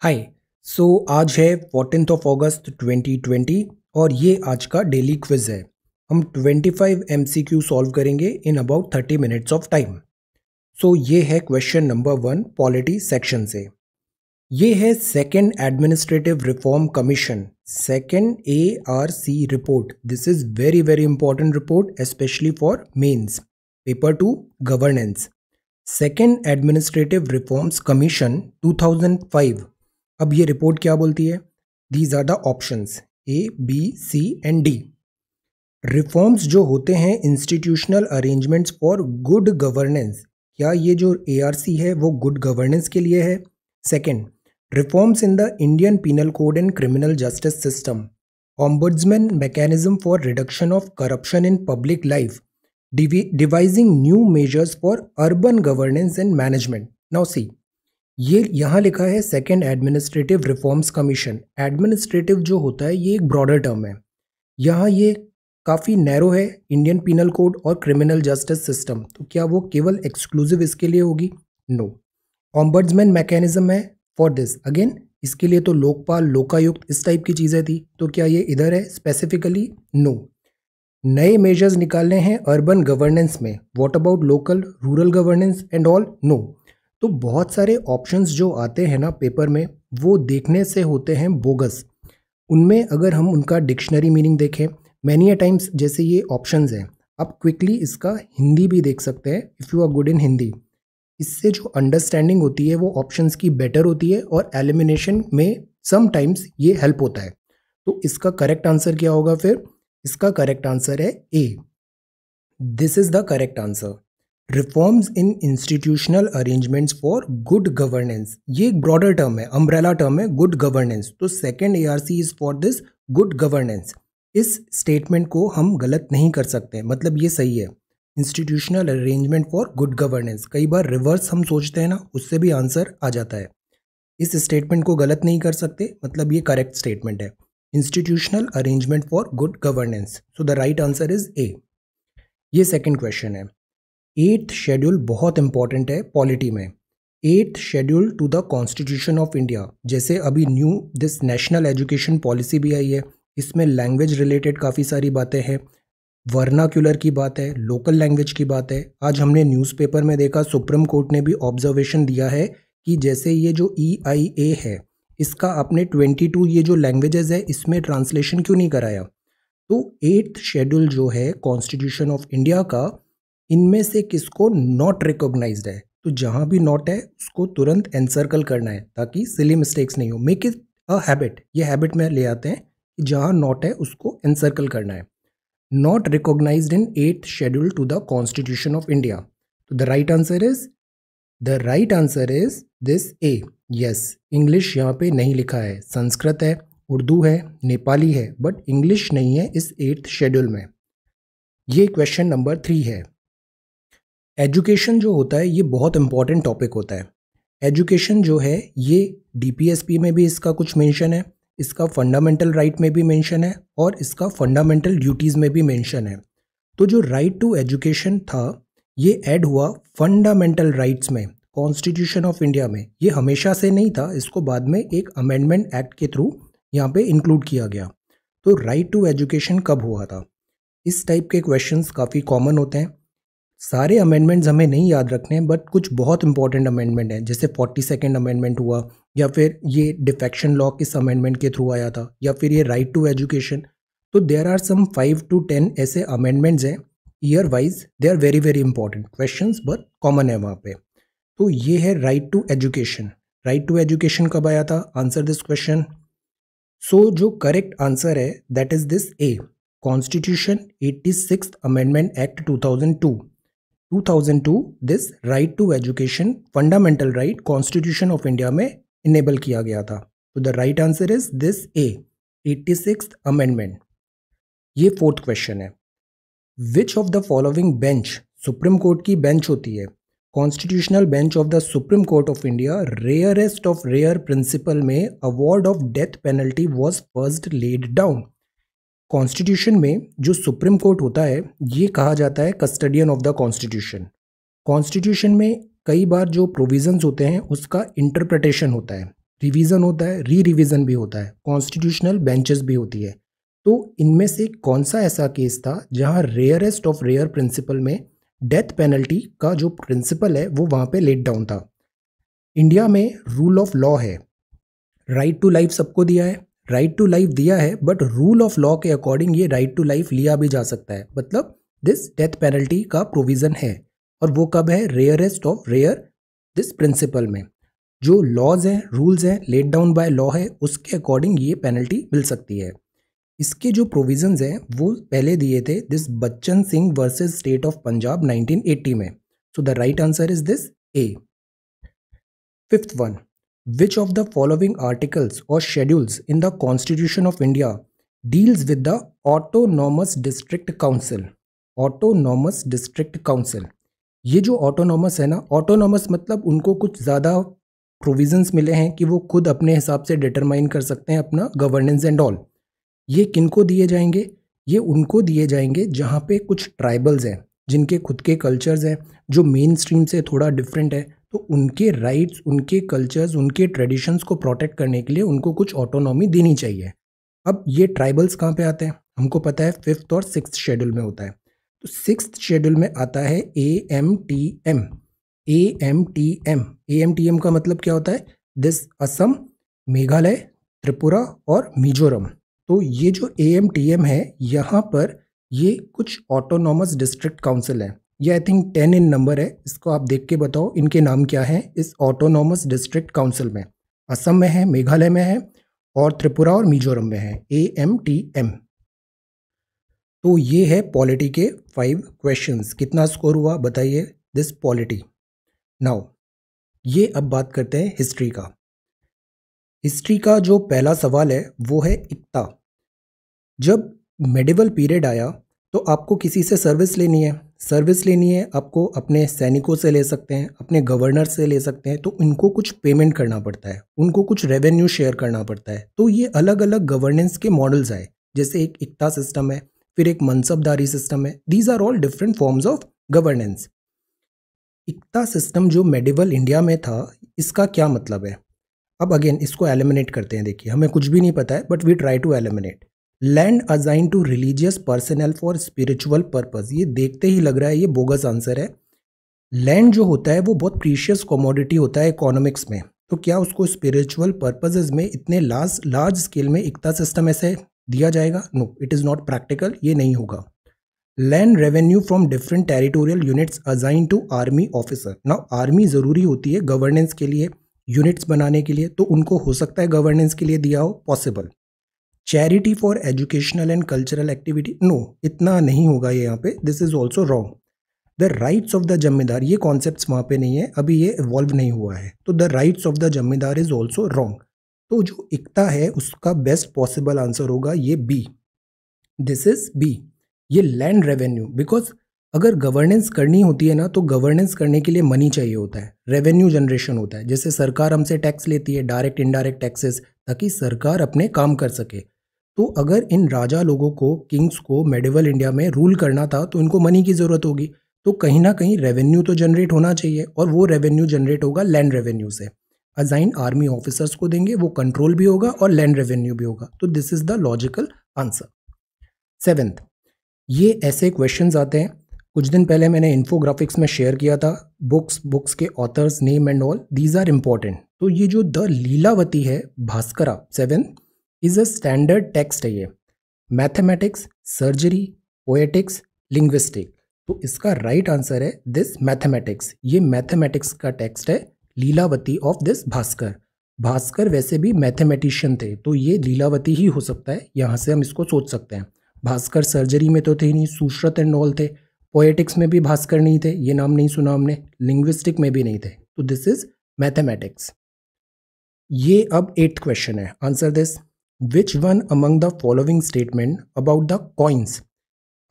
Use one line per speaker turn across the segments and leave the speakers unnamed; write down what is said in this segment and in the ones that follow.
हाय। आज है 14th of अगस्त 2020 और ये आज का डेली क्विज है। हम 25 MCQ सॉल्व करेंगे in about 30 minutes of time. ये है क्वेश्चन नंबर 1 पॉलिटी सेक्शन से। ये है second administrative reform commission, second ARC report. This is very very important report specially for mains paper 2 governance. Second administrative reforms commission 2005। अब ये रिपोर्ट क्या बोलती है? These are the options A, B, C and D। Reforms जो होते हैं institutional arrangements for good governance, क्या ये जो ARC है वो गुड गवर्नेंस के लिए है? Second, reforms in the Indian penal code and criminal justice system, ombudsman mechanism for reduction of corruption in public life, devising new measures for urban governance and management. Now see, ये यहाँ लिखा है second administrative reforms commission. Administrative जो होता है ये एक broader term है, यहाँ ये काफ़ी नैरो है, इंडियन पीनल कोड और क्रिमिनल जस्टिस सिस्टम। तो क्या वो केवल एक्सक्लूसिव इसके लिए होगी? नो। ऑम्बड्समैन मैकेनिज्म है फॉर दिस, अगेन इसके लिए तो लोकपाल, लोकायुक्त इस टाइप की चीज़ें थी, तो क्या ये इधर है स्पेसिफिकली? नो। नए मेजर्स निकालने हैं अर्बन गवर्नेंस में, what about local rural governance and all? No. तो बहुत सारे ऑप्शंस जो आते हैं ना पेपर में, वो देखने से होते हैं बोगस। उनमें अगर हम उनका डिक्शनरी मीनिंग देखें, मैनी अ टाइम्स जैसे ये ऑप्शंस हैं, आप क्विकली इसका हिंदी भी देख सकते हैं if you are good in Hindi. इससे जो अंडरस्टैंडिंग होती है वो ऑप्शंस की बेटर होती है और एलिमिनेशन में समटाइम्स ये हेल्प होता है। तो इसका करेक्ट आंसर क्या होगा फिर? इसका करेक्ट आंसर है A. This is the correct answer. Reforms in institutional arrangements for good governance, ये एक ब्रॉडर टर्म है, अम्ब्रेला टर्म है गुड गवर्नेंस। तो second ARC is for this good governance. इस स्टेटमेंट को हम गलत नहीं कर सकते, मतलब ये सही है। Institutional arrangement for good governance, कई बार रिवर्स हम सोचते हैं ना, उससे भी आंसर आ जाता है। इस स्टेटमेंट को गलत नहीं कर सकते, मतलब ये करेक्ट स्टेटमेंट है। Institutional arrangement for good governance, so the right answer is a. ये सेकेंड क्वेश्चन है। 8th शेड्यूल बहुत इंपॉर्टेंट है पॉलिटी में। 8th schedule to the constitution of India, जैसे अभी new this national education policy भी आई है, इसमें लैंग्वेज रिलेटेड काफ़ी सारी बातें हैं, वर्नाक्यूलर की बात है, लोकल लैंग्वेज की बात है। आज हमने न्यूज़पेपर में देखा, सुप्रीम कोर्ट ने भी ऑब्जर्वेशन दिया है कि जैसे ये जो EIA है, इसका आपने 22 ये जो लैंग्वेजेस है इसमें ट्रांसलेशन क्यों नहीं कराया? तो 8th शेड्यूल जो है कॉन्स्टिट्यूशन ऑफ इंडिया का, इनमें से किसको नॉट रिकॉग्नाइज्ड है? तो जहां भी नॉट है उसको तुरंत एनसर्कल करना है ताकि सिली मिस्टेक्स नहीं हो। मेक इट अ हैबिट, ये हैबिट में ले आते हैं कि जहां नॉट है उसको एनसर्कल करना है। Not recognised in 8th schedule to the constitution of India. तो the right answer is this A. Yes, English यहाँ पे नहीं लिखा है, संस्कृत है, उर्दू है, नेपाली है, बट इंग्लिश नहीं है इस 8th शेड्यूल में। ये क्वेश्चन नंबर 3 है। एजुकेशन जो होता है ये बहुत इंपॉर्टेंट टॉपिक होता है। एजुकेशन जो है ये DPSP में भी इसका कुछ मेंशन है, इसका फंडामेंटल राइट में भी मेंशन है और इसका फंडामेंटल ड्यूटीज़ में भी मेंशन है। तो जो राइट टू एजुकेशन था ये ऐड हुआ फंडामेंटल राइट्स में, कॉन्स्टिट्यूशन ऑफ इंडिया में। ये हमेशा से नहीं था, इसको बाद में एक अमेंडमेंट एक्ट के थ्रू यहाँ पे इंक्लूड किया गया। तो राइट टू एजुकेशन कब हुआ था? इस टाइप के क्वेश्चंस काफ़ी कॉमन होते हैं। सारे अमेंडमेंट्स हमें नहीं याद रखने हैं, बट कुछ बहुत इंपॉर्टेंट अमेंडमेंट है, जैसे 42nd अमेंडमेंट हुआ, या फिर ये डिफेक्शन लॉ किस अमेंडमेंट के थ्रू आया था, या फिर ये राइट टू एजुकेशन। तो देयर आर सम 5 to 10 ऐसे अमेंडमेंट्स हैं year wise, they are very very important questions, but common है वहाँ पे। तो ये है right to education. Right to education कब आया था? Answer this question. सो जो करेक्ट आंसर है that is this A, constitution 86th amendment act 2002 this right to education fundamental right constitution of India में इनेबल किया गया था। तो the right answer is this A, 86th amendment. ये fourth question है। Which of the following bench, supreme court की bench होती है, constitutional bench of the supreme court of India, rarest of rare principle में award of death penalty was first laid down. Constitution में जो supreme court होता है ये कहा जाता है custodian of the constitution. Constitution में कई बार जो प्रोविजंस होते हैं उसका इंटरप्रिटेशन होता है, रिवीजन होता है, री रिवीजन भी होता है, कॉन्स्टिट्यूशनल बेंचेस भी होती है। तो इनमें से कौन सा ऐसा केस था जहां रेयरेस्ट ऑफ रेयर प्रिंसिपल में डेथ पेनल्टी का जो प्रिंसिपल है वो वहां पे लेट डाउन था? इंडिया में रूल ऑफ लॉ है, राइट टू लाइफ सबको दिया है, राइट टू लाइफ दिया है, बट रूल ऑफ लॉ के अकॉर्डिंग ये राइट टू लाइफ लिया भी जा सकता है, मतलब दिस डेथ पेनल्टी का प्रोविजन है। और वो कब है? Rarest of rare this principle में जो लॉज हैं, रूल्स हैं, लेट डाउन बाय लॉ है, उसके अकॉर्डिंग ये पेनल्टी मिल सकती है। इसके जो प्रोविजंस हैं वो पहले दिए थे this Bachchan Singh versus state of Punjab 1980 में। सो the right answer is this A. Fifth one, which of the following articles or schedules in the Constitution of India deals with the Autonomous District Council? Autonomous District Council, ये जो autonomous है ना, autonomous मतलब उनको कुछ ज़्यादा provisions मिले हैं कि वो खुद अपने हिसाब से डिटरमाइन कर सकते हैं अपना गवर्नेंस एंड ऑल। ये किनको दिए जाएंगे? ये उनको दिए जाएंगे जहाँ पे कुछ ट्राइबल्स हैं, जिनके खुद के कल्चर्स हैं जो मेन स्ट्रीम से थोड़ा डिफरेंट है, तो उनके राइट्स, उनके कल्चर्स, उनके ट्रेडिशंस को प्रोटेक्ट करने के लिए उनको कुछ ऑटोनॉमी देनी चाहिए। अब ये ट्राइबल्स कहाँ पे आते हैं? हमको पता है फिफ्थ और सिक्स्थ शेड्यूल में होता है। तो सिक्स्थ शेड्यूल में आता है AMTM। AMTM, AMTM का मतलब क्या होता है? दिस असम, मेघालय, त्रिपुरा और मिजोरम। तो ये जो AMTM है, यहाँ पर ये कुछ ऑटोनॉमस डिस्ट्रिक्ट काउंसिल है। ये आई थिंक 10 इन नंबर है। इसको आप देख के बताओ इनके नाम क्या हैं इस ऑटोनॉमस डिस्ट्रिक्ट काउंसिल में। असम में है, मेघालय में है और त्रिपुरा और मिजोरम में है AMTM। तो ये है पॉलिटी के 5 क्वेश्चंस। कितना स्कोर हुआ बताइए दिस पॉलिटी। नाउ ये अब बात करते हैं हिस्ट्री का। हिस्ट्री का जो पहला सवाल है वो है इक्ता। जब मेडिवल पीरियड आया तो आपको किसी से सर्विस लेनी है, सर्विस लेनी है आपको अपने सैनिकों से ले सकते हैं, अपने गवर्नर से ले सकते हैं, तो इनको कुछ पेमेंट करना पड़ता है, उनको कुछ रेवेन्यू शेयर करना पड़ता है। तो ये अलग अलग गवर्नेंस के मॉडल्स आए, जैसे एक इक्ता सिस्टम है, फिर एक मनसबदारी सिस्टम है। These are all different forms of governance. इक्ता सिस्टम जो मेडिवल इंडिया में था, इसका क्या मतलब है? अब अगेन इसको एलिमिनेट करते हैं। देखिए हमें कुछ भी नहीं पता है, but we try to eliminate. Land assign to religious personal for spiritual purpose, ये देखते ही लग रहा है ये बोगस आंसर है। लैंड जो होता है वो बहुत प्रीशियस कमोडिटी होता है इकोनॉमिक्स में, तो क्या उसको स्पिरिचुअल पर्पसेस में इतने लार्ज स्केल में इक्ता सिस्टम ऐसे दिया जाएगा? No, it is not practical, ये नहीं होगा। Land revenue from different territorial units assign to army officer. ना आर्मी ज़रूरी होती है गवर्नेंस के लिए, यूनिट्स बनाने के लिए, तो उनको हो सकता है गवर्नेंस के लिए दिया हो, possible. Charity for educational and cultural activity, no, इतना नहीं होगा ये यहाँ पे, this is also wrong. The rights of the zamindar, ये कॉन्सेप्ट वहाँ पे नहीं है, अभी ये इवॉल्व नहीं हुआ है, तो द राइट्स ऑफ द जमींदार इज ऑल्सो रॉन्ग। तो जो इक्ता है उसका बेस्ट पॉसिबल आंसर होगा ये बी, दिस इज बी। ये लैंड रेवेन्यू, बिकॉज अगर गवर्नेंस करनी होती है ना, तो गवर्नेंस करने के लिए मनी चाहिए होता है, रेवेन्यू जनरेशन होता है। जैसे सरकार हमसे टैक्स लेती है, डायरेक्ट इनडायरेक्ट टैक्सेस, ताकि सरकार अपने काम कर सके। तो अगर इन राजा लोगों को, किंग्स को मेडिवल इंडिया में रूल करना था, तो इनको मनी की ज़रूरत होगी, तो कहीं ना कहीं रेवेन्यू तो जनरेट होना चाहिए, और वो रेवेन्यू जनरेट होगा लैंड रेवेन्यू से। असाइन आर्मी ऑफिसर्स को देंगे, वो कंट्रोल भी होगा और लैंड रेवेन्यू भी होगा, तो this is the logical answer. Seventh, ये ऐसे क्वेश्चंस आते हैं, कुछ दिन पहले मैंने इन्फोग्राफिक्स में शेयर किया था, बुक्स के authors name and all, these are important. तो ये जो द लीलावती है Bhaskara 7 is a standard text है ये, मैथमेटिक्स, सर्जरी, पोएटिक्स, लिंग्विस्टिक। तो इसका राइट आंसर है दिस मैथमेटिक्स। ये मैथमेटिक्स का टेक्स्ट है, लीलावती ऑफ दिस भास्कर। भास्कर वैसे भी मैथमेटिशियन थे, तो ये लीलावती ही हो सकता है, यहाँ से हम इसको सोच सकते हैं। भास्कर सर्जरी में तो थे नहीं, सुश्रत एंड ऑल थे, पोएटिक्स में भी भास्कर नहीं थे, ये नाम नहीं सुना हमने, लिंग्विस्टिक में भी नहीं थे, तो दिस इज मैथमेटिक्स। ये अब 8th क्वेश्चन है, answer this. Which one among the following statement about the coins.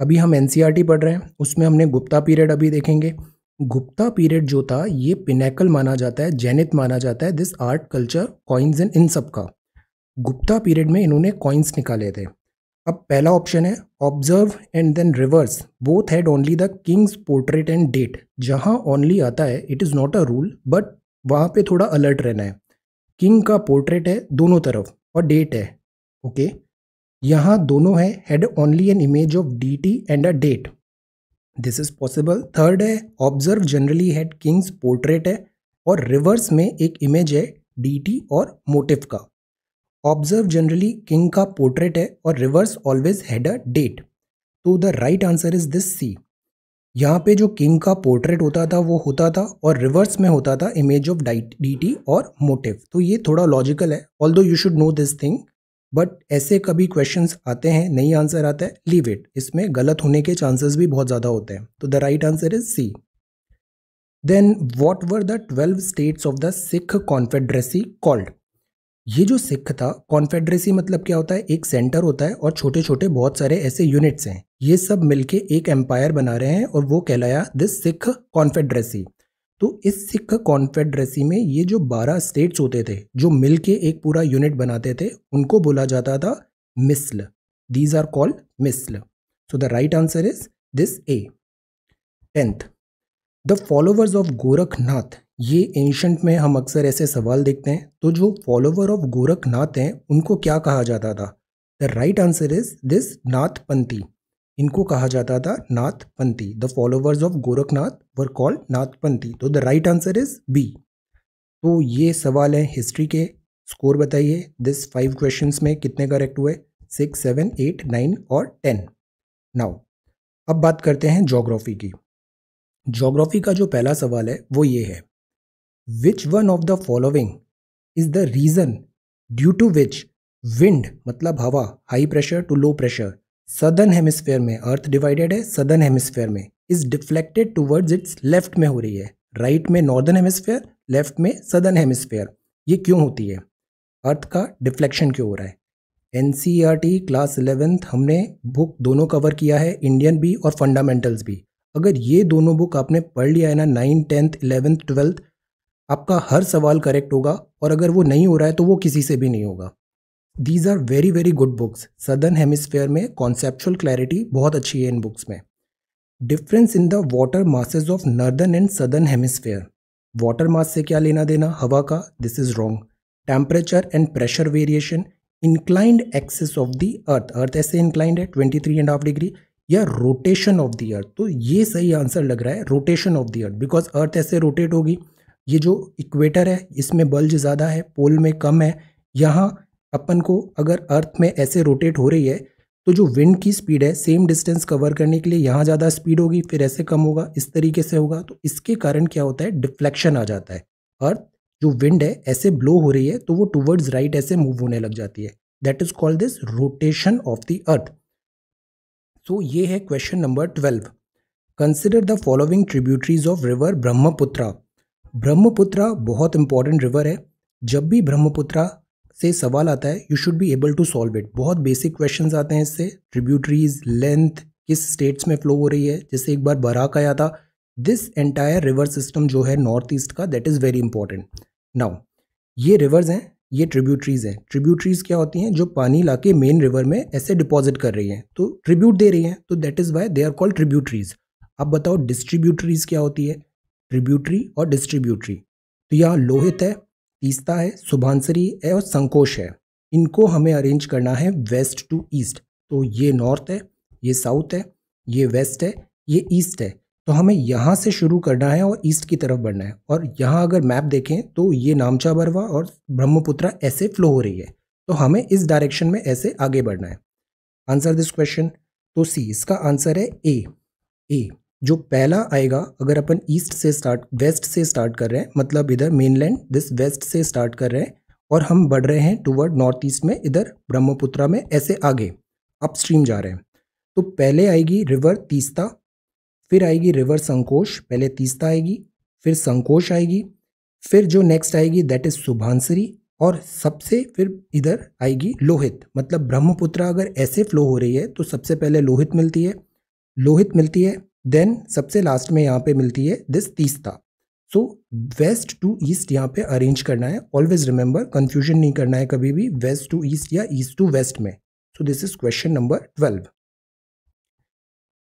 अभी हम एनसीईआरटी पढ़ रहे हैं, उसमें हमने गुप्ता पीरियड अभी देखेंगे। गुप्ता पीरियड जो था ये पिनेकल माना जाता है, जेनिथ माना जाता है this art culture coins in सब का। गुप्ता पीरियड में इन्होंने कॉइन्स निकाले थे। अब पहला ऑप्शन है observe and then reverse, both had only the king's portrait and date. जहां ओनली आता है it is not a rule, but वहाँ पे थोड़ा अलर्ट रहना है। किंग का पोर्ट्रेट है दोनों तरफ और डेट है, ओके। यहाँ दोनों है, had only an image of deity and a date, this is possible. Third है ऑब्जर्व जनरली हैड किंग्स पोर्ट्रेट है और रिवर्स में एक इमेज है डीटी और मोटिव का। ऑब्जर्व जनरली किंग का पोर्ट्रेट है और reverse always had a date, तो the right answer is this C. यहाँ पे जो किंग का पोर्ट्रेट होता था वो होता था और रिवर्स में होता था इमेज ऑफ डीटी और मोटिव, तो ये थोड़ा लॉजिकल है, although you should know this thing, but ऐसे कभी क्वेश्चंस आते हैं नहीं आंसर आता है, लीव इट, इसमें गलत होने के चांसेस भी बहुत ज़्यादा होते हैं, तो the right answer is C. Then what were the 12 states of the Sikh confederacy called. ये जो सिख था, कॉन्फेडरेसी मतलब क्या होता है, एक सेंटर होता है और छोटे छोटे बहुत सारे ऐसे यूनिट्स हैं, ये सब मिलके एक एम्पायर बना रहे हैं और वो कहलाया दिस सिख कॉन्फेडरेसी। तो इस सिख कॉन्फेडरेसी में ये जो 12 स्टेट्स होते थे जो मिलके एक पूरा यूनिट बनाते थे, उनको बोला जाता था मिस्ल, दीज आर कॉल्ड मिस्ल, so the right answer is this A. 10th, the followers of Gorakhnath, ये एंशंट में हम अक्सर ऐसे सवाल देखते हैं, तो जो फॉलोवर ऑफ गोरखनाथ हैं उनको क्या कहा जाता था, the right answer is this Nathpanthi, इनको कहा जाता था Nathpanthi, the followers of Gorakhnath were called Nathpanthi, तो the right answer is B. तो ये सवाल है हिस्ट्री के, स्कोर बताइए दिस 5 क्वेश्चंस में कितने करेक्ट हुए, 6, 7, 8, 9 और 10। नाउ अब बात करते हैं ज्योग्राफी की। ज्योग्राफी का जो पहला सवाल है वो ये है, which one of the following is the reason due to which wind मतलब हवा, high pressure to low pressure, southern hemisphere में, अर्थ डिवाइडेड है सदर्न हेमिस्फेयर में, is deflected towards its left में हो रही है, राइट में नॉर्दर्न हेमिस्फेयर, लेफ्ट में सदर्न हेमिस्फेयर, ये क्यों होती है, अर्थ का डिफ्लेक्शन क्यों हो रहा है। एनसीईआरटी क्लास 11th हमने बुक दोनों कवर किया है, इंडियन भी और फंडामेंटल्स भी, अगर ये दोनों बुक आपने पढ़ लिया है ना, 9, 10th, 11th, 12th, आपका हर सवाल करेक्ट होगा, और अगर वो नहीं हो रहा है तो वो किसी से भी नहीं होगा। These are very very good books, southern hemisphere में कॉन्सेप्चुअल क्लैरिटी बहुत अच्छी है इन बुक्स में। Difference in the water masses of northern and southern hemisphere, water mass से क्या लेना देना हवा का, this is wrong. Temperature and pressure variation, inclined axis of the earth, earth ऐसे इंक्लाइंड है 23.5 डिग्री, या रोटेशन ऑफ द अर्थ, तो ये सही आंसर लग रहा है rotation of the earth, because अर्थ ऐसे रोटेट होगी, ये जो इक्वेटर है इसमें बल्ज ज़्यादा है, पोल में कम है, यहाँ अपन को अगर अर्थ में ऐसे रोटेट हो रही है तो जो विंड की स्पीड है सेम डिस्टेंस कवर करने के लिए यहाँ ज़्यादा स्पीड होगी, फिर ऐसे कम होगा, इस तरीके से होगा, तो इसके कारण क्या होता है, डिफ्लेक्शन आ जाता है, अर्थ जो विंड है ऐसे ब्लो हो रही है तो वो टूवर्ड्स राइट ऐसे मूव होने लग जाती है, that is called this rotation of the earth. So ये है question number 12। Consider the following tributaries of river Brahmaputra. Brahmaputra बहुत इंपॉर्टेंट रिवर है, जब भी ब्रह्मपुत्रा से सवाल आता है you should be able to solve it, बहुत बेसिक क्वेश्चंस आते हैं इससे, ट्रिब्यूटरीज, लेंथ, किस स्टेट्स में फ्लो हो रही है, जैसे एक बार बराक आया था, दिस एंटायर रिवर सिस्टम जो है नॉर्थ ईस्ट का, that is very important. Now ये रिवर्स हैं, ये ट्रिब्यूटरीज हैं, ट्रिब्यूटरीज क्या होती हैं, जो पानी लाके मेन रिवर में ऐसे डिपॉजिट कर रही हैं, तो ट्रिब्यूट दे रही हैं, तो that is why they are called tributaries. अब बताओ डिस्ट्रीब्यूटरीज क्या होती है, ट्रिब्यूटरी और डिस्ट्रीब्यूटरी, तो यहाँ लोहित है, तीस्ता है, सुबनसिरी है और संकोश है, इनको हमें अरेंज करना है वेस्ट टू ईस्ट, तो ये नॉर्थ है, ये साउथ है, ये वेस्ट है, ये ईस्ट है, तो हमें यहाँ से शुरू करना है और ईस्ट की तरफ बढ़ना है, और यहाँ अगर मैप देखें तो ये नामचा बरवा और ब्रह्मपुत्रा ऐसे फ्लो हो रही है, तो हमें इस डायरेक्शन में ऐसे आगे बढ़ना है। आंसर दिस क्वेश्चन, तो सी इसका आंसर है ए। जो पहला आएगा, अगर अपन ईस्ट से स्टार्ट, वेस्ट से स्टार्ट कर रहे हैं, मतलब इधर मेनलैंड दिस वेस्ट से स्टार्ट कर रहे हैं और हम बढ़ रहे हैं टुवर्ड नॉर्थ ईस्ट में, इधर ब्रह्मपुत्रा में ऐसे आगे अपस्ट्रीम जा रहे हैं, तो पहले आएगी रिवर तीस्ता, फिर आएगी रिवर संकोश, पहले तीस्ता आएगी, फिर संकोश आएगी, फिर जो नेक्स्ट आएगी दैट इज सुबनसिरी, और सबसे फिर इधर आएगी लोहित, मतलब ब्रह्मपुत्रा अगर ऐसे फ्लो हो रही है तो सबसे पहले लोहित मिलती है, देन सबसे लास्ट में यहाँ पे मिलती है this Teesta. So west to east यहाँ पे अरेंज करना है, ऑलवेज रिमेंबर, कंफ्यूजन नहीं करना है कभी भी वेस्ट टू ईस्ट या ईस्ट टू वेस्ट में। So this is question number 12।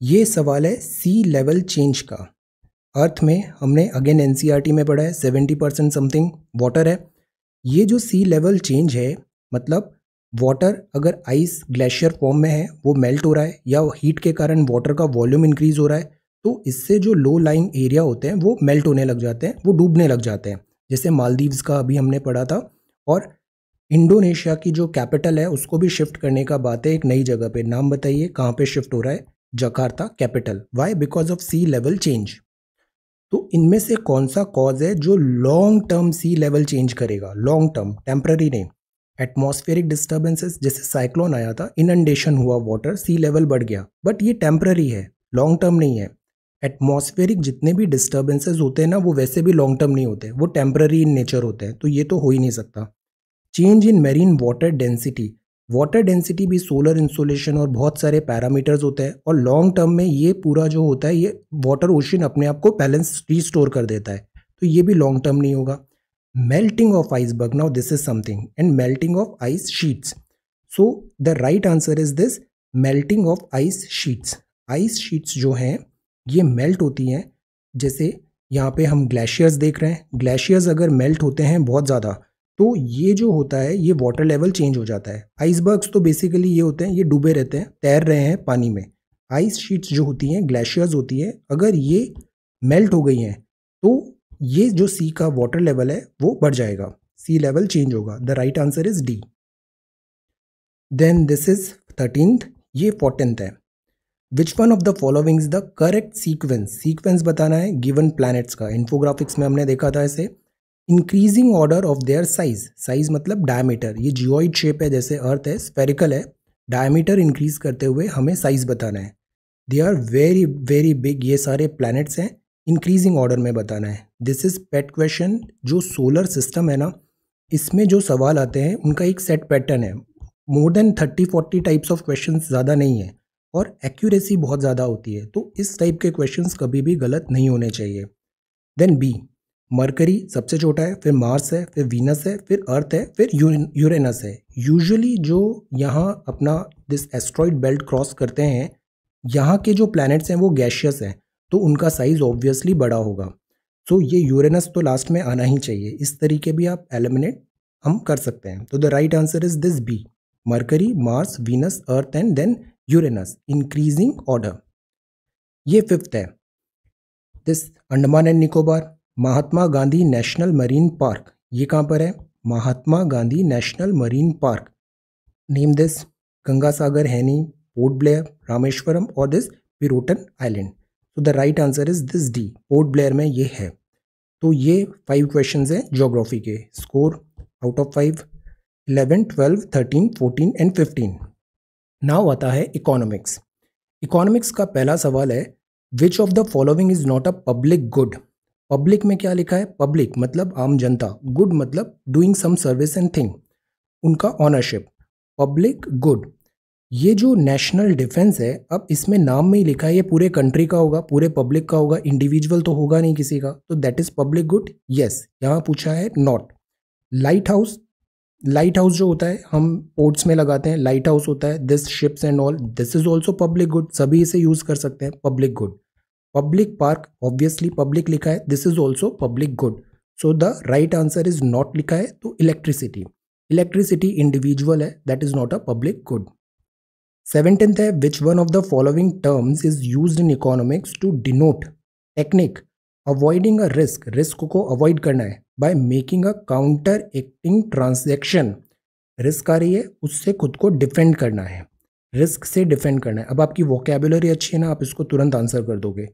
ये सवाल है सी लेवल चेंज का। अर्थ में हमने अगेन एनसीईआरटी में पढ़ा है 70% समथिंग वाटर है, ये जो सी लेवल चेंज है मतलब वाटर अगर आइस ग्लेशियर फॉर्म में है वो मेल्ट हो रहा है या हीट के कारण वाटर का वॉल्यूम इंक्रीज हो रहा है, तो इससे जो लो लाइंग एरिया होते हैं वो मेल्ट होने लग जाते हैं, वो डूबने लग जाते हैं। जैसे मालदीव्स का अभी हमने पढ़ा था, और इंडोनेशिया की जो कैपिटल है उसको भी शिफ्ट करने का बात है एक नई जगह पे। नाम बताइए कहाँ पे शिफ्ट हो रहा है? Jakarta capital. Why? Because of sea level change. तो इनमें से कौन सा कॉज है जो long term sea level change करेगा? लॉन्ग टर्म, टेम्पररी नहीं। एटमॉस्फेरिक डिस्टर्बेंसेस, जैसे साइक्लोन आया था, इनंडेशन हुआ, वाटर सी लेवल बढ़ गया, बट ये टेम्पररी है, लॉन्ग टर्म नहीं है। एटमॉस्फेरिक जितने भी डिस्टर्बेंसेस होते हैं ना वो वैसे भी लॉन्ग टर्म नहीं होते, वो टेम्पररी इन नेचर होते हैं, तो ये तो हो ही नहीं सकता। Change in marine water density, water density भी सोलर इंसोलेशन और बहुत सारे पैरामीटर्स होते हैं, और लॉन्ग टर्म में ये पूरा जो होता है ये वाटर ओशन अपने आप को बैलेंस रिस्टोर कर देता है, तो ये भी लॉन्ग टर्म नहीं होगा। Melting of iceberg, now this is something, and melting of ice sheets. So the right answer is this, melting of ice sheets. Ice sheets जो हैं ये मेल्ट होती हैं, जैसे यहाँ पे हम ग्लेशियर्स देख रहे हैं, ग्लेशियर्स अगर मेल्ट होते हैं बहुत ज़्यादा तो ये जो होता है ये वाटर लेवल चेंज हो जाता है। आइसबर्ग्स तो बेसिकली ये होते हैं, ये डूबे रहते हैं, तैर रहे हैं पानी में। आइस शीट्स जो होती हैं, ग्लेशियर्स होती है, अगर ये मेल्ट हो गई हैं तो ये जो सी का वाटर लेवल है वो बढ़ जाएगा, सी लेवल चेंज होगा। The right answer is D. Then this is 13th, ये 14th है। Which one of the following is the correct sequence? Sequence बताना है गिवन प्लैनेट्स का। इन्फोग्राफिक्स में हमने देखा था इसे। Increasing order of their size, size मतलब डायमीटर, ये जियोइड शेप है जैसे अर्थ है, स्फेरिकल है, डायमीटर इंक्रीज करते हुए हमें साइज बताना है। They are very very big, ये सारे प्लैनेट्स हैं, इंक्रीजिंग ऑर्डर में बताना है। This is pet question. जो सोलर सिस्टम है ना, इसमें जो सवाल आते हैं उनका एक सेट पैटर्न है, more than 30-40 types of question ज़्यादा नहीं है, और एक्यूरेसी बहुत ज़्यादा होती है, तो इस टाइप के क्वेश्चंस कभी भी गलत नहीं होने चाहिए। देन बी, मरकरी सबसे छोटा है, फिर मार्स है, फिर वीनस है, फिर अर्थ है, फिर यूरेनस है। यूजुअली जो यहाँ अपना दिस एस्ट्रॉइड बेल्ट क्रॉस करते हैं, यहाँ के जो प्लैनेट्स हैं वो गैशियस हैं, तो उनका साइज ऑब्वियसली बड़ा होगा। सो ये यूरेनस तो लास्ट में आना ही चाहिए। इस तरीके भी आप एलिमिनेट हम कर सकते हैं। तो the right answer is this B, Mercury, Mars, Venus, Earth and then Uranus, increasing order. ये 5th है, this Andaman and Nicobar, Mahatma Gandhi national marine park, ये कहाँ पर है? Mahatma Gandhi national marine park. Name this, Ganga Sagar, हैनी, पोर्ट ब्लेयर, रामेश्वरम और दिस पिरोटन आइलैंड। तो the right answer is this D, Port Blair में ये है। तो ये 5 क्वेश्चंस हैं ज्योग्राफी के। Score out of 5, 11, 12, 13, 14 and 15। Now आता है इकोनॉमिक्स। इकोनॉमिक्स का पहला सवाल है, which of the following is not a public good? Public में क्या लिखा है? पब्लिक मतलब आम जनता, गुड मतलब doing some service and thing, उनका ऑनरशिप, पब्लिक गुड। ये जो नेशनल डिफेंस है, अब इसमें नाम में ही लिखा है ये पूरे कंट्री का होगा, पूरे पब्लिक का होगा, इंडिविजुअल तो होगा नहीं किसी का, तो that is public good. Yes, यहाँ पूछा है not. Light house, light house जो होता है हम पोर्ट्स में लगाते हैं, लाइट हाउस होता है, this ships and all, this is also public good, सभी इसे यूज कर सकते हैं, public good. Public park, obviously public लिखा है, this is also public good. So the right answer is not लिखा है, तो इलेक्ट्रिसिटी, इलेक्ट्रिसिटी इंडिविजुअल है, that is not a public good. 17th है, which one of the following terms is used in economics to denote technique avoiding a risk, risk को avoid करना है, by making a counteracting transaction. Risk आ रही है, उससे खुद को डिफेंड करना है, रिस्क से डिफेंड करना है। अब आपकी वोकेबुलरी अच्छी है ना, आप इसको तुरंत आंसर कर दोगे।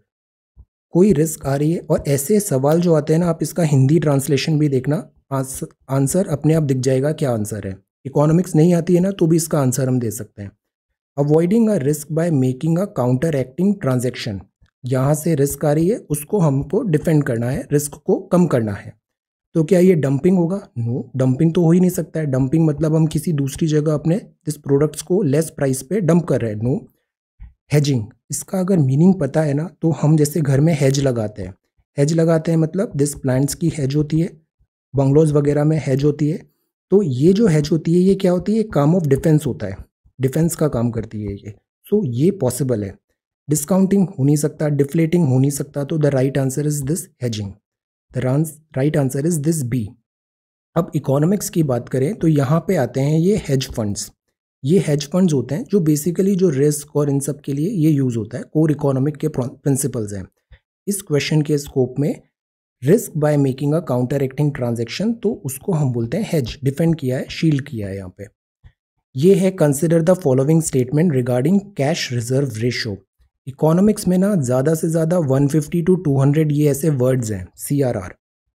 कोई रिस्क आ रही है, और ऐसे सवाल जो आते हैं ना, आप इसका हिंदी ट्रांसलेशन भी देखना, आंसर अपने आप दिख जाएगा क्या आंसर है। इकोनॉमिक्स नहीं आती है ना, तो भी इसका आंसर हम दे सकते हैं। Avoiding a risk bye making a counter acting transaction, यहाँ से रिस्क आ रही है, उसको हमको डिफेंड करना है, रिस्क को कम करना है। तो क्या ये डंपिंग होगा? नो, डंपिंग तो हो ही नहीं सकता है। डंपिंग मतलब हम किसी दूसरी जगह अपने इस प्रोडक्ट्स को लेस प्राइस पे डंप कर रहे हैं। नो। हेजिंग, इसका अगर मीनिंग पता है ना, तो हम जैसे घर में हेज लगाते हैं, हेज लगाते हैं मतलब दिस प्लांट्स की हेज होती है, बंगलोज वगैरह में हेज होती है। तो ये जो हेज होती है ये क्या होती है? काम ऑफ डिफेंस होता है, डिफेंस का काम करती है ये। सो ये पॉसिबल है। डिस्काउंटिंग हो नहीं सकता, डिफ्लेटिंग हो नहीं सकता, तो the right answer is this hedging. The right answer is this B. अब इकोनॉमिक्स की बात करें तो यहाँ पे आते हैं ये हेज फंड्स। ये हेज फंड्स होते हैं जो बेसिकली जो रिस्क और इन सब के लिए ये यूज़ होता है, कोर इकोनॉमिक के प्रिंसिपल्स हैं। इस क्वेश्चन के स्कोप में risk bye making a counter acting transaction, तो उसको हम बोलते हैं हेज, डिफेंड किया है, शील्ड किया है यहाँ पे। ये है consider the following statement regarding cash reserve ratio. Economics में ना ज़्यादा से ज़्यादा 150 to 200 ये ऐसे वर्ड्स हैं CRR,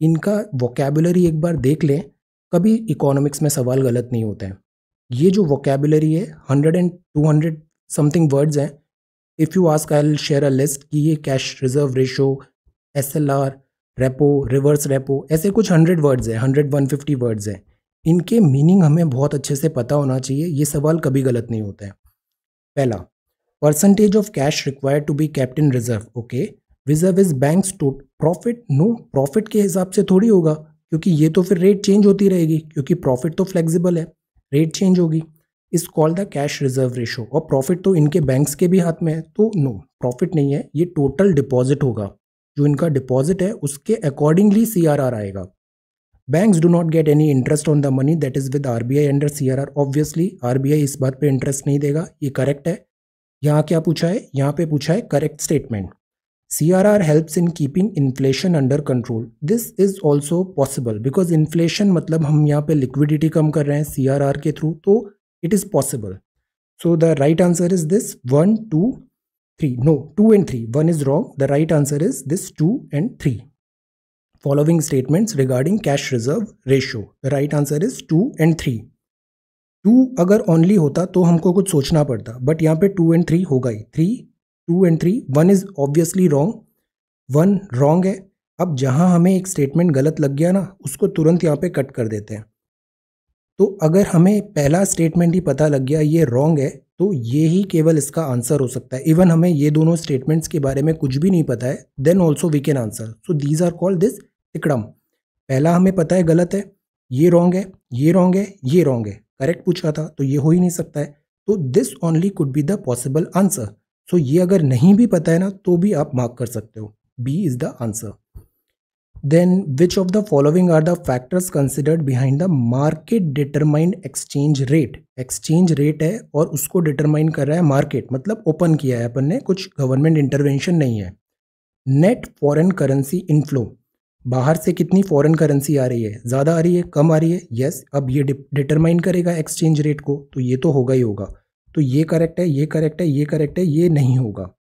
इनका वोकेबुलरी एक बार देख लें, कभी इकोनॉमिक्स में सवाल गलत नहीं होता है। ये जो वोकेबुलरी है 100 and 200 समथिंग वर्ड्स हैं। If you ask I will share a list कि ये cash reserve ratio, SLR, repo, reverse repo, ऐसे कुछ 100 वर्ड्स हैं, 100-150 वर्ड्स हैं। इनके मीनिंग हमें बहुत अच्छे से पता होना चाहिए, ये सवाल कभी गलत नहीं होता है। पहला, percentage of cash required to be kept in reserve, okay, reserve is banks to profit, no, profit के हिसाब से थोड़ी होगा, क्योंकि ये तो फिर रेट चेंज होती रहेगी, क्योंकि प्रॉफिट तो फ्लेक्सिबल है, रेट चेंज होगी। Is called the cash reserve ratio, और प्रॉफिट तो इनके बैंक्स के भी हाथ में है, तो नो, प्रॉफिट नहीं है, ये टोटल डिपॉजिट होगा, जो इनका डिपॉजिट है उसके अकॉर्डिंगली CRR आएगा। Banks do not get any interest on the money that is with RBI under CRR, obviously RBI इस बात पे इंटरेस्ट नहीं देगा, ये करेक्ट है। यहाँ क्या पूछा है, यहाँ पे पूछा है correct statement, CRR helps in keeping inflation under control, this is also possible, because inflation मतलब हम यहाँ पे लिक्विडिटी कम कर रहे हैं CRR के थ्रू, तो it is possible. So the right answer is this 1, 2, 3, no, 2 and 3, 1 is wrong, the right answer is this 2 and 3. Following statements regarding cash reserve ratio, the right answer is 2 and 3. 2 अगर only होता तो हमको कुछ सोचना पड़ता, but यहाँ पे 2 and 3 होगा ही, 3, 2 and 3, 1 is obviously wrong, 1 wrong है। अब जहाँ हमें एक स्टेटमेंट गलत लग गया ना, उसको तुरंत यहाँ पे कट कर देते हैं। तो अगर हमें पहला स्टेटमेंट ही पता लग गया ये रॉन्ग है, तो ये ही केवल इसका आंसर हो सकता है। इवन हमें ये दोनों स्टेटमेंट्स के बारे में कुछ भी नहीं पता है, then also we can answer. So these are called this तिकड़म। पहला हमें पता है गलत है, ये रॉन्ग है, ये रॉन्ग है, ये रॉन्ग है, करेक्ट पूछा था तो ये हो ही नहीं सकता है, तो this only could be the possible answer. So ये अगर नहीं भी पता है ना तो भी आप मार्क कर सकते हो, B is the answer. Then which of the following are the factors considered behind the market determined exchange rate? Exchange rate है और उसको determine कर रहा है मार्केट, मतलब ओपन किया है अपन ने, कुछ गवर्नमेंट इंटरवेंशन नहीं है। नेट फॉरेन करेंसी इनफ्लो, बाहर से कितनी फॉरेन करेंसी आ रही है, ज़्यादा आ रही है, कम आ रही है, यस, अब ये डिटरमाइन करेगा एक्सचेंज रेट को, तो ये तो होगा ही होगा, तो ये करेक्ट है, ये करेक्ट है, ये करेक्ट है, ये नहीं होगा।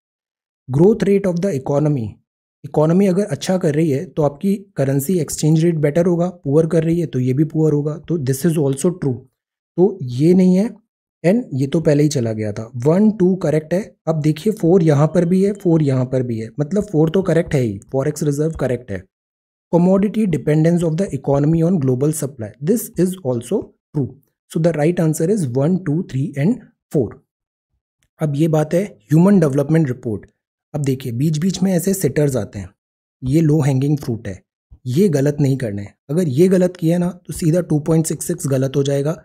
Growth rate of the economy, economy अगर अच्छा कर रही है तो आपकी करेंसी एक्सचेंज रेट बेटर होगा, पुअर कर रही है तो ये भी पुअर होगा, तो दिस इज ऑल्सो ट्रू, तो ये नहीं है, एंड ये तो पहले ही चला गया था। 1, 2 करेक्ट है। अब देखिए 4 यहाँ पर भी है, 4 यहाँ पर भी है, मतलब 4 तो करेक्ट है ही, फॉरेक्स रिजर्व करेक्ट है। Commodity dependence of the economy on global supply, this is also true, so the right answer is 1, 2, 3 and 4। अब ये बात है ह्यूमन डेवलपमेंट रिपोर्ट। अब देखिए बीच बीच में ऐसे सेटर्स आते हैं, ये लो हैंगिंग फ्रूट है, ये गलत नहीं करना है, अगर ये गलत किया ना तो सीधा 2.66 गलत हो जाएगा,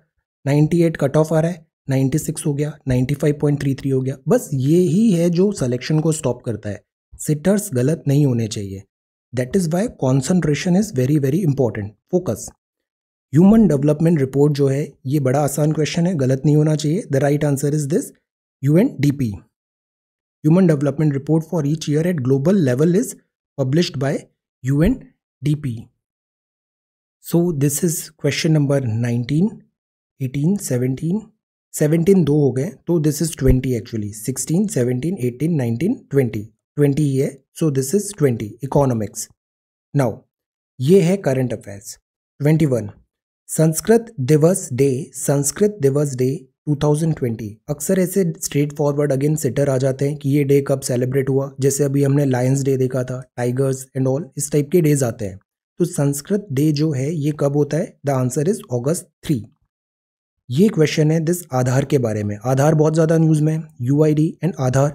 98 कट ऑफ आ रहा है, 96 हो गया, 95.33 हो गया, बस ये ही है जो सिलेक्शन को स्टॉप करता है, सेटर्स गलत नहीं होने चाहिए। That is why concentration is very very important, focus. Human development report जो है ये बड़ा आसान क्वेश्चन है, गलत नहीं होना चाहिए। The right answer is this UNDP, Human Development Report for each year at global level is published by UNDP. So this is question number 19, 18, 17, 17 दो हो गए, तो this is 20 actually, 16, 17, 18, 19, 20, 20 ही है, so this is 20, economics. Now ये है current affairs। 21, Sanskrit दिवस day, Sanskrit दिवस day 2020। अक्सर ऐसे स्ट्रेट फॉरवर्ड अगेन सेटर आ जाते हैं कि ये डे कब सेलिब्रेट हुआ, जैसे अभी हमने लायंस डे देखा था, टाइगर्स एंड ऑल, इस टाइप के डेज आते हैं। तो संस्कृत डे जो है ये कब होता है, द आंसर इज August 3। ये क्वेश्चन है दिस आधार के बारे में, आधार बहुत ज़्यादा न्यूज़ में है, UID एंड आधार,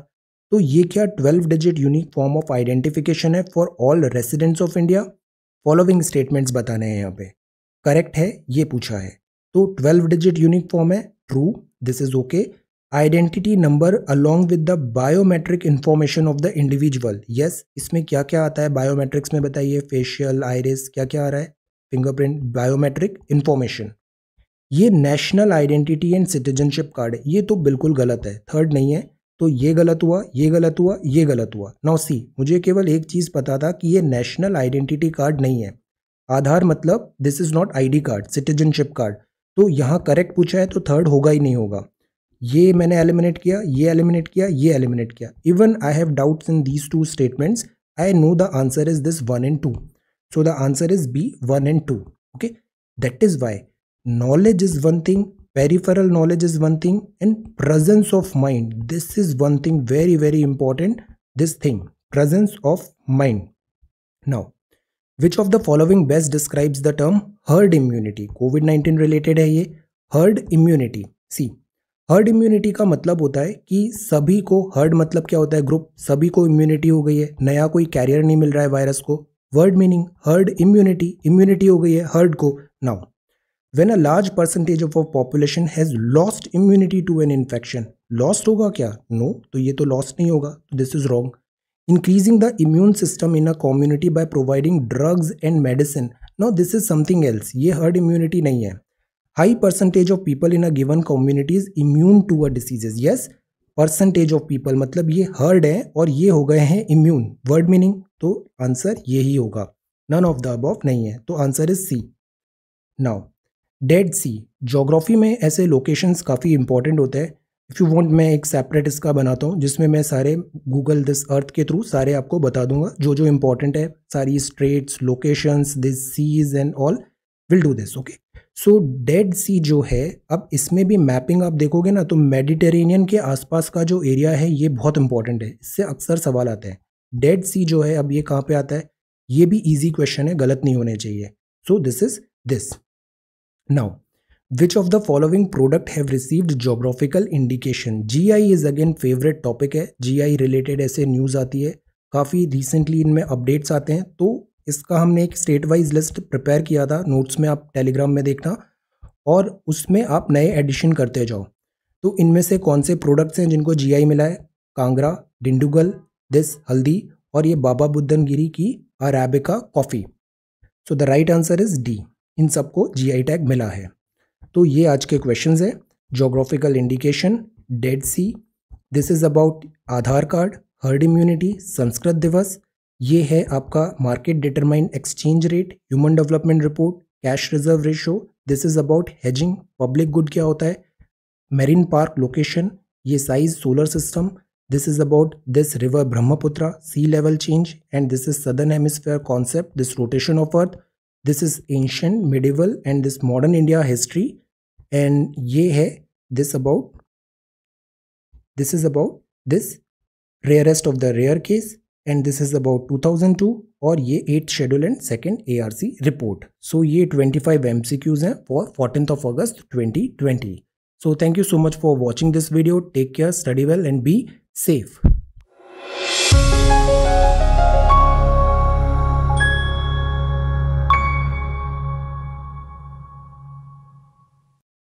तो ये क्या 12 digit unique form of identification है for all residents of India. Following statements बताने हैं यहाँ पे, करेक्ट है ये पूछा है, तो 12 डिजिट यूनिक फॉर्म है, true, this is okay. Identity number along with the biometric information of the individual, yes, इसमें क्या क्या आता है बायोमेट्रिक्स में बताइए, फेशियल, आइरिस, क्या क्या आ रहा है, फिंगरप्रिंट, बायोमेट्रिक इंफॉर्मेशन। ये national identity and citizenship card है, ये तो बिल्कुल गलत है, थर्ड नहीं है, तो ये गलत हुआ, ये गलत हुआ, ये गलत हुआ। नाउ सी, मुझे केवल एक चीज़ पता था कि ये नेशनल आइडेंटिटी कार्ड नहीं है। आधार मतलब this is not ID card, citizenship card. तो यहाँ करेक्ट पूछा है तो थर्ड होगा ही नहीं होगा। ये मैंने एलिमिनेट किया, ये एलिमिनेट किया, ये एलिमिनेट किया। Even I have doubts in these two statements, I know the answer is this 1 and 2, so the answer is B, 1 and 2. Okay, that is why knowledge is one thing, peripheral knowledge is one thing, and presence of mind, this is one thing very important, this thing, presence of mind. Now, which of the following best describes the term herd immunity? COVID-19 related है ये herd immunity. See, herd immunity का मतलब होता है कि सभी को, heard मतलब क्या होता है, ग्रुप, सभी को इम्यूनिटी हो गई है, नया कोई कैरियर नहीं मिल रहा है वायरस को। Word meaning herd immunity, immunity हो गई है हर्ड को। Now when a large percentage of population has lost immunity to an infection, lost होगा क्या? नो, तो ये तो लॉस्ट नहीं होगा, this is wrong. Increasing the immune system in a community by providing drugs and medicine, no this is something else, ये herd immunity नहीं है। High percentage of people in a given community is immune to a diseases. Yes, percentage of people मतलब ये herd है और ये हो गए हैं immune. Word meaning, तो आंसर यही होगा, none of the above नहीं है, तो answer is C. Now, Dead Sea, geography में ऐसे लोकेशंस काफ़ी इंपॉर्टेंट होते हैं। इफ़ यू वांट, मैं एक सेपरेट इसका बनाता हूँ जिसमें मैं सारे गूगल दिस अर्थ के थ्रू सारे आपको बता दूंगा जो जो इंपॉर्टेंट है, सारी straits, locations, this seas and all, will do this. Okay, so dead sea जो है, अब इसमें भी मैपिंग आप देखोगे ना तो मेडिटेरेनियन के आसपास का जो एरिया है ये बहुत इंपॉर्टेंट है, इससे अक्सर सवाल आते हैं। डेड सी जो है अब ये कहाँ पे आता है, ये भी इजी क्वेश्चन है, गलत नहीं होने चाहिए। So this is this. Now which of the following product have received geographical indication? GI is again favourite topic है, जीआई रिलेटेड ऐसे न्यूज़ आती है, काफ़ी रिसेंटली इनमें अपडेट्स आते हैं, तो इसका हमने एक स्टेट वाइज लिस्ट प्रिपेयर किया था, नोट्स में आप टेलीग्राम में देखना, और उसमें आप नए एडिशन करते जाओ। तो इनमें से कौन से प्रोडक्ट्स हैं जिनको जीआई मिला है? कांगड़ा, डिंडुगल, दिस हल्दी, और ये बाबा बुदन गिरी की arabica coffee. So the right answer is D, इन सबको जीआई टैग मिला है। तो ये आज के क्वेश्चंस हैं। Geographical indication, dead sea, this is about Aadhaar card, herd immunity, Sanskrit Diwas, ये है आपका market determined exchange rate, human development report, cash reserve ratio, this is about hedging, public good क्या होता है, मेरीन पार्क लोकेशन, ये size, solar system, this is about this river Brahmaputra, sea level change, and this is southern hemisphere concept, this rotation of earth, this is ancient, medieval and this modern India history, and ये है this about, this is about this rarest of the rare case, and this is about 2002, और ये 8th schedule and 2nd ARC report. So ये 25 MCQs हैं for 14th of August 2020. So thank you so much for watching this video. Take care, study well and be safe.